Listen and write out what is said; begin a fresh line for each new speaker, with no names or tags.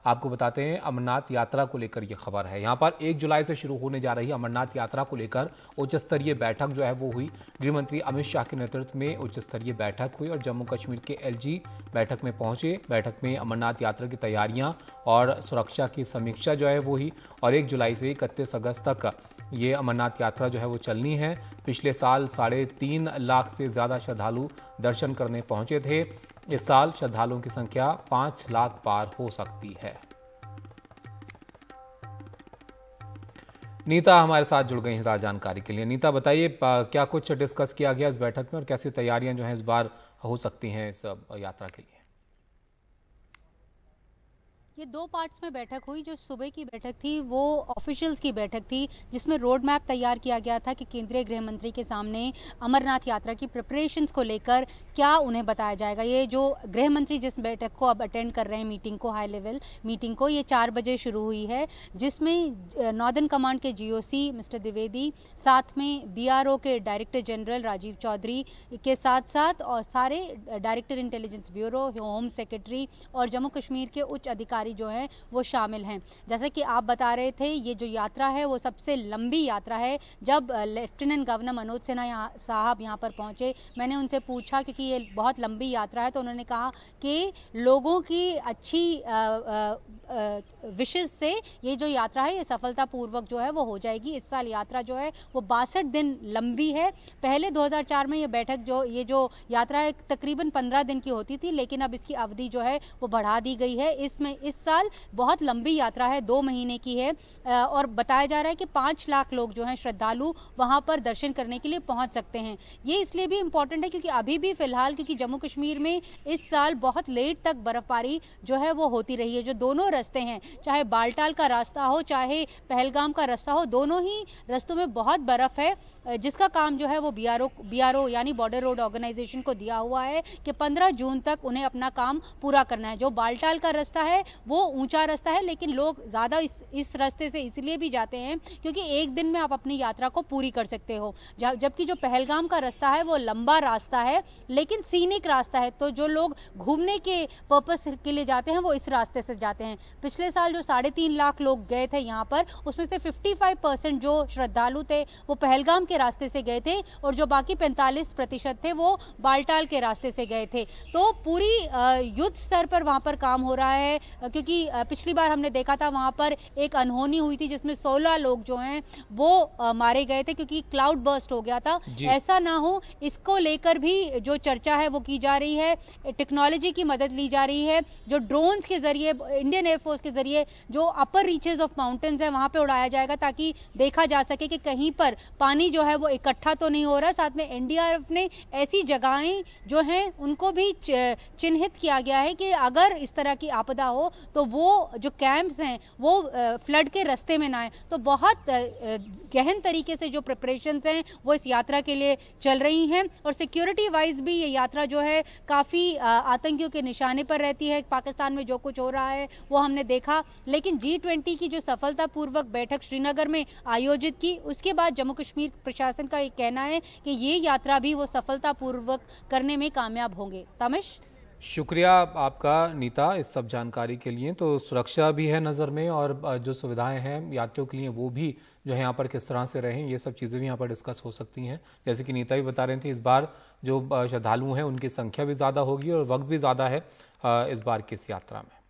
आपको बताते हैं अमरनाथ यात्रा को लेकर यह खबर है। यहाँ पर 1 जुलाई से शुरू होने जा रही अमरनाथ यात्रा को लेकर उच्च स्तरीय बैठक जो है वो हुई। गृह मंत्री अमित शाह के नेतृत्व में उच्च स्तरीय बैठक हुई और जम्मू कश्मीर के एलजी बैठक में पहुंचे। बैठक में अमरनाथ यात्रा की तैयारियां और सुरक्षा की समीक्षा जो है वो हुई और 1 जुलाई से 31 अगस्त तक ये अमरनाथ यात्रा जो है वो चलनी है। पिछले साल 3.5 लाख से ज्यादा श्रद्धालु दर्शन करने पहुंचे थे। इस साल श्रद्धालुओं की संख्या 5 लाख पार हो सकती है। नीता हमारे साथ जुड़ गई हैं जानकारी के लिए। नीता बताइए क्या कुछ डिस्कस किया गया इस बैठक में और कैसी तैयारियां जो हैं इस बार हो सकती हैं इस यात्रा के लिए?
ये 2 पार्ट्स में बैठक हुई। जो सुबह की बैठक थी वो ऑफिशियल्स की बैठक थी, जिसमें रोड मैप तैयार किया गया था कि केंद्रीय गृह मंत्री के सामने अमरनाथ यात्रा की प्रिपरेशंस को लेकर क्या उन्हें बताया जाएगा। ये जो गृह मंत्री जिस बैठक को अब अटेंड कर रहे हैं, मीटिंग को, हाई लेवल मीटिंग को, ये 4 बजे शुरू हुई है, जिसमें नॉर्दर्न कमांड के जीओसी मिस्टर द्विवेदी, साथ में बीआरओ के डायरेक्टर जनरल राजीव चौधरी के साथ साथ और सारे director intelligence bureau, home secretary और जम्मू कश्मीर के उच्च अधिकारी जो है वो शामिल हैं। जैसे कि आप बता रहे थे, ये जो यात्रा है वो सबसे लंबी यात्रा है। जब लेफ्टिनेंट गवर्नर मनोज सिन्हा साहब यहाँ पर पहुंचे, मैंने उनसे पूछा क्योंकि ये बहुत लंबी यात्रा है, तो उन्होंने कहा कि लोगों की अच्छी विशेष से ये जो यात्रा है ये सफलतापूर्वक जो है वो हो जाएगी। इस साल यात्रा जो है वो 62 दिन लंबी है। पहले 2004 में ये बैठक ये जो यात्रा है तकरीबन 15 दिन की होती थी, लेकिन अब इसकी अवधि जो है वो बढ़ा दी गई है। इसमें इस साल बहुत लंबी यात्रा है, 2 महीने की है और बताया जा रहा है कि 5 लाख लोग जो हैं श्रद्धालु वहां पर दर्शन करने के लिए पहुंच सकते हैं। ये इसलिए भी इंपॉर्टेंट है क्योंकि अभी भी फिलहाल क्योंकि जम्मू कश्मीर में इस साल बहुत लेट तक बर्फबारी जो है वो होती रही है। जो दोनों रास्ते हैं, चाहे बालटाल का रास्ता हो चाहे पहलगाम का रास्ता हो, दोनों ही रास्तों में बहुत बर्फ है, जिसका काम जो है वो बीआरओ यानी बॉर्डर रोड ऑर्गेनाइजेशन को दिया हुआ है कि 15 जून तक उन्हें अपना काम पूरा करना है। जो बालटाल का रास्ता है वो ऊंचा रास्ता है, लेकिन लोग ज्यादा इस रास्ते से इसलिए भी जाते हैं क्योंकि एक दिन में आप अपनी यात्रा को पूरी कर सकते हो, जबकि जो पहलगाम का रास्ता है वो लंबा रास्ता है लेकिन सीनिक रास्ता है। तो जो लोग घूमने के पर्पस के लिए जाते हैं वो इस रास्ते से जाते हैं। पिछले साल जो 3.5 लाख लोग गए थे यहाँ पर, उसमें से 55% जो श्रद्धालु थे वो पहलगाम के रास्ते से गए थे और जो बाकी 45% थे वो बालटाल के रास्ते से गए थे। तो पूरी युद्ध स्तर पर वहां पर काम हो रहा है, क्योंकि पिछली बार हमने देखा था वहां पर एक अनहोनी हुई थी जिसमें 16 लोग जो हैं वो मारे गए थे क्योंकि क्लाउड बर्स्ट हो गया था। ऐसा ना हो इसको लेकर भी जो चर्चा है वो की जा रही है। टेक्नोलॉजी की मदद ली जा रही है, जो ड्रोन्स के जरिए इंडियन एयरफोर्स के जरिए जो अपर रीचेस ऑफ माउंटेन्स है वहां पे उड़ाया जाएगा ताकि देखा जा सके कि कहीं पर पानी जो है वो इकट्ठा तो नहीं हो रहा। साथ में एनडीआरएफ ने ऐसी जगहें जो हैं उनको भी चिन्हित किया गया है कि अगर इस तरह की आपदा हो तो वो जो कैंप्स हैं वो फ्लड के रास्ते में ना आए। तो बहुत गहन तरीके से जो प्रिपरेशंस हैं वो इस यात्रा के लिए चल रही हैं और सिक्योरिटी वाइज भी ये यात्रा जो है काफी आतंकियों के निशाने पर रहती है। पाकिस्तान में जो कुछ हो रहा है वो हमने देखा, लेकिन G20 की जो सफलतापूर्वक बैठक श्रीनगर में आयोजित की उसके बाद जम्मू कश्मीर प्रशासन का कहना है कि ये यात्रा भी वो सफलतापूर्वक करने में कामयाब होंगे। तमिश,
शुक्रिया आपका नीता इस सब जानकारी के लिए। तो सुरक्षा भी है नज़र में और जो सुविधाएं हैं यात्रियों के लिए वो भी जो है यहाँ पर किस तरह से रहें, ये सब चीज़ें भी यहाँ पर डिस्कस हो सकती हैं। जैसे कि नीता भी बता रहे थे, इस बार जो श्रद्धालु हैं उनकी संख्या भी ज़्यादा होगी और वक्त भी ज़्यादा है इस बार की इस यात्रा में।